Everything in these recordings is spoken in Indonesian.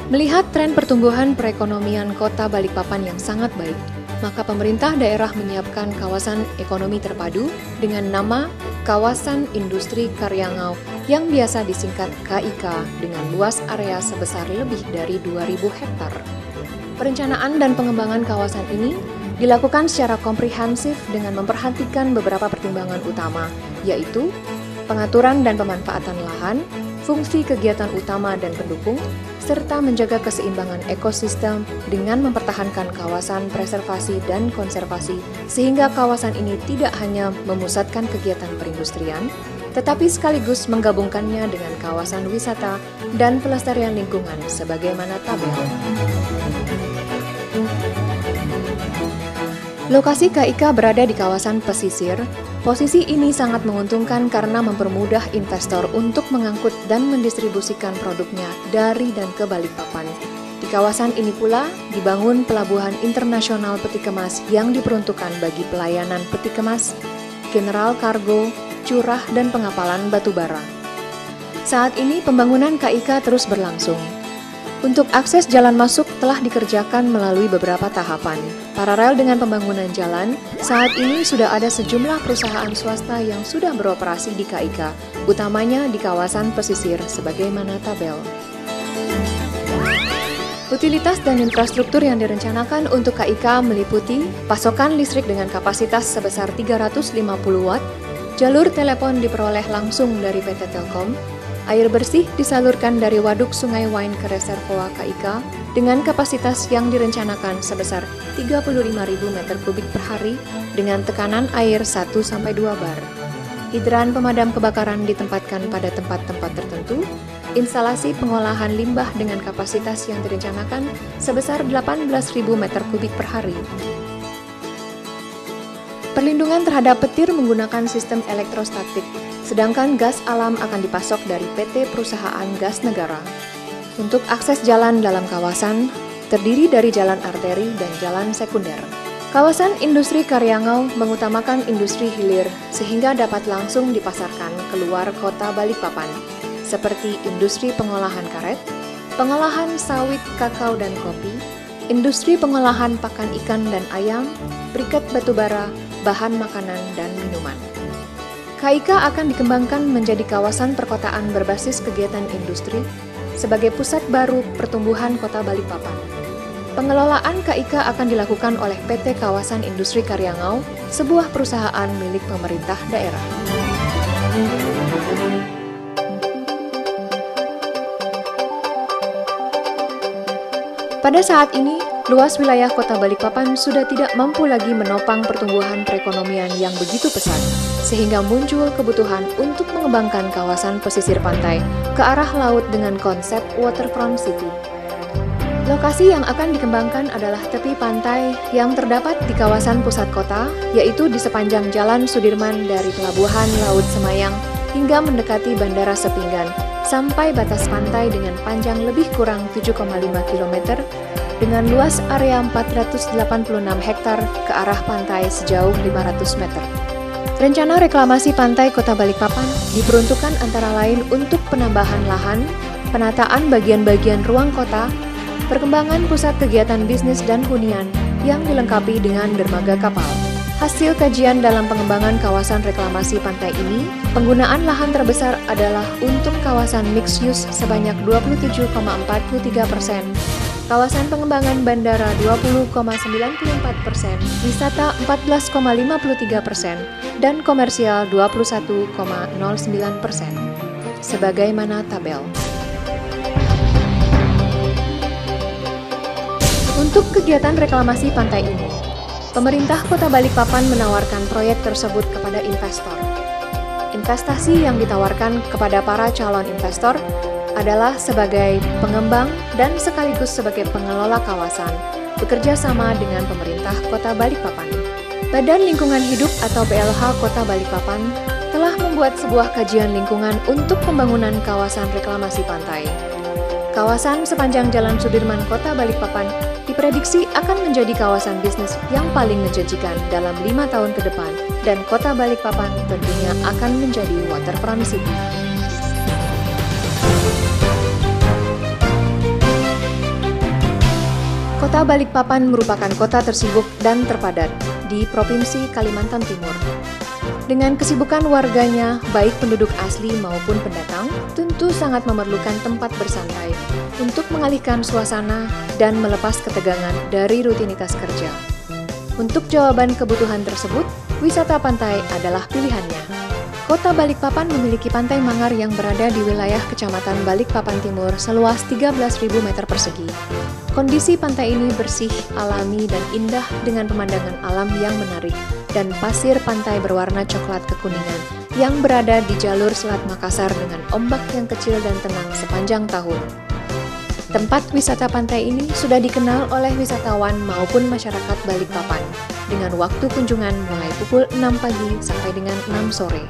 Melihat tren pertumbuhan perekonomian Kota Balikpapan yang sangat baik, maka pemerintah daerah menyiapkan kawasan ekonomi terpadu dengan nama Kawasan Industri Karyangau yang biasa disingkat KIK dengan luas area sebesar lebih dari 2.000 hektar. Perencanaan dan pengembangan kawasan ini dilakukan secara komprehensif dengan memperhatikan beberapa pertimbangan utama, yaitu pengaturan dan pemanfaatan lahan, fungsi kegiatan utama dan pendukung, serta menjaga keseimbangan ekosistem dengan mempertahankan kawasan preservasi dan konservasi, sehingga kawasan ini tidak hanya memusatkan kegiatan perindustrian, tetapi sekaligus menggabungkannya dengan kawasan wisata dan pelestarian lingkungan sebagaimana tabel. Lokasi KIK berada di kawasan pesisir. Posisi ini sangat menguntungkan karena mempermudah investor untuk mengangkut dan mendistribusikan produknya dari dan ke Balikpapan. Di kawasan ini pula dibangun pelabuhan internasional peti kemas yang diperuntukkan bagi pelayanan peti kemas, general kargo, curah, dan pengapalan batubara. Saat ini pembangunan KIK terus berlangsung. Untuk akses jalan masuk telah dikerjakan melalui beberapa tahapan. Paralel dengan pembangunan jalan, saat ini sudah ada sejumlah perusahaan swasta yang sudah beroperasi di KIK, utamanya di kawasan pesisir sebagaimana tabel. Utilitas dan infrastruktur yang direncanakan untuk KIK meliputi pasokan listrik dengan kapasitas sebesar 350 watt, jalur telepon diperoleh langsung dari PT Telkom, air bersih disalurkan dari waduk Sungai Wain ke reservoir KIK dengan kapasitas yang direncanakan sebesar 35.000 meter kubik per hari dengan tekanan air 1-2 bar. Hidran pemadam kebakaran ditempatkan pada tempat-tempat tertentu, instalasi pengolahan limbah dengan kapasitas yang direncanakan sebesar 18.000 meter kubik per hari. Perlindungan terhadap petir menggunakan sistem elektrostatik, sedangkan gas alam akan dipasok dari PT Perusahaan Gas Negara. Untuk akses jalan dalam kawasan, terdiri dari jalan arteri dan jalan sekunder. Kawasan industri Karyangau mengutamakan industri hilir sehingga dapat langsung dipasarkan keluar kota Balikpapan, seperti industri pengolahan karet, pengolahan sawit, kakao dan kopi, industri pengolahan pakan ikan dan ayam, briket batubara, bahan makanan dan minuman. KIK akan dikembangkan menjadi kawasan perkotaan berbasis kegiatan industri sebagai pusat baru pertumbuhan kota Balikpapan. Pengelolaan KIK akan dilakukan oleh PT Kawasan Industri Karyangau, sebuah perusahaan milik pemerintah daerah. Pada saat ini, luas wilayah kota Balikpapan sudah tidak mampu lagi menopang pertumbuhan perekonomian yang begitu pesat, sehingga muncul kebutuhan untuk mengembangkan kawasan pesisir pantai ke arah laut dengan konsep waterfront city. Lokasi yang akan dikembangkan adalah tepi pantai yang terdapat di kawasan pusat kota, yaitu di sepanjang Jalan Sudirman dari Pelabuhan Laut Semayang hingga mendekati Bandara Sepinggan, sampai batas pantai dengan panjang lebih kurang 7,5 km dengan luas area 486 hektar ke arah pantai sejauh 500 meter. Rencana reklamasi pantai Kota Balikpapan diperuntukkan antara lain untuk penambahan lahan, penataan bagian-bagian ruang kota, perkembangan pusat kegiatan bisnis dan hunian yang dilengkapi dengan dermaga kapal. Hasil kajian dalam pengembangan kawasan reklamasi pantai ini, penggunaan lahan terbesar adalah untuk kawasan mixed use sebanyak 27,43%, kawasan pengembangan bandara 20,94%, wisata 14,53%, dan komersial 21,09%. Sebagaimana tabel. Untuk kegiatan reklamasi pantai ini, pemerintah Kota Balikpapan menawarkan proyek tersebut kepada investor. Investasi yang ditawarkan kepada para calon investor adalah sebagai pengembang dan sekaligus sebagai pengelola kawasan, bekerja sama dengan pemerintah Kota Balikpapan. Badan Lingkungan Hidup atau BLH Kota Balikpapan telah membuat sebuah kajian lingkungan untuk pembangunan kawasan reklamasi pantai. Kawasan sepanjang Jalan Sudirman Kota Balikpapan diprediksi akan menjadi kawasan bisnis yang paling menjanjikan dalam 5 tahun ke depan, dan Kota Balikpapan tentunya akan menjadi waterfront city. Kota Balikpapan merupakan kota tersibuk dan terpadat di Provinsi Kalimantan Timur. Dengan kesibukan warganya, baik penduduk asli maupun pendatang, tentu sangat memerlukan tempat bersantai untuk mengalihkan suasana dan melepas ketegangan dari rutinitas kerja. Untuk jawaban kebutuhan tersebut, wisata pantai adalah pilihannya. Kota Balikpapan memiliki Pantai Manggar yang berada di wilayah Kecamatan Balikpapan Timur seluas 13.000 meter persegi. Kondisi pantai ini bersih, alami, dan indah dengan pemandangan alam yang menarik dan pasir pantai berwarna coklat kekuningan yang berada di jalur Selat Makassar dengan ombak yang kecil dan tenang sepanjang tahun. Tempat wisata pantai ini sudah dikenal oleh wisatawan maupun masyarakat Balikpapan dengan waktu kunjungan mulai pukul 6 pagi sampai dengan 6 sore.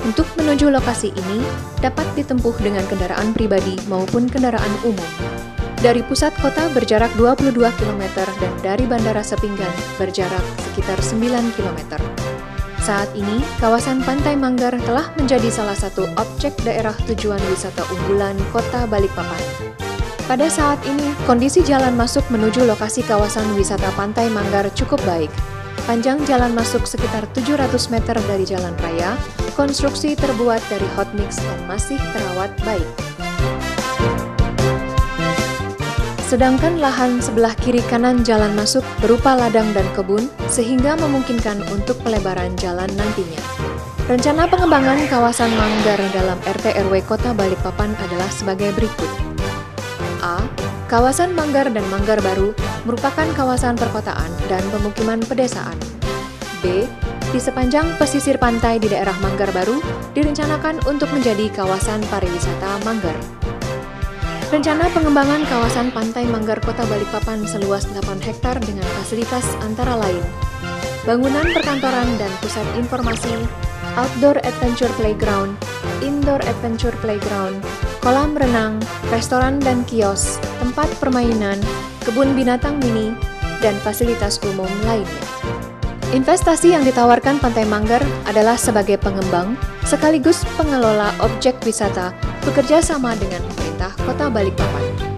Untuk menuju lokasi ini dapat ditempuh dengan kendaraan pribadi maupun kendaraan umum. Dari pusat kota berjarak 22 km dan dari Bandara Sepinggan berjarak sekitar 9 km. Saat ini, kawasan Pantai Manggar telah menjadi salah satu objek daerah tujuan wisata unggulan Kota Balikpapan. Pada saat ini, kondisi jalan masuk menuju lokasi kawasan wisata Pantai Manggar cukup baik. Panjang jalan masuk sekitar 700 meter dari jalan raya, konstruksi terbuat dari hot mix dan masih terawat baik. Sedangkan lahan sebelah kiri kanan jalan masuk berupa ladang dan kebun, sehingga memungkinkan untuk pelebaran jalan nantinya. Rencana pengembangan kawasan Manggar dalam RT RW Kota Balikpapan adalah sebagai berikut. A. Kawasan Manggar dan Manggar Baru merupakan kawasan perkotaan dan pemukiman pedesaan. B. Di sepanjang pesisir pantai di daerah Manggar Baru direncanakan untuk menjadi kawasan pariwisata Manggar. Rencana pengembangan kawasan Pantai Manggar Kota Balikpapan seluas 8 hektar dengan fasilitas antara lain bangunan perkantoran dan pusat informasi, outdoor adventure playground, indoor adventure playground, kolam renang, restoran dan kios, tempat permainan, kebun binatang mini, dan fasilitas umum lainnya. Investasi yang ditawarkan Pantai Manggar adalah sebagai pengembang sekaligus pengelola objek wisata bekerja sama dengan pemerintah Kota Balikpapan.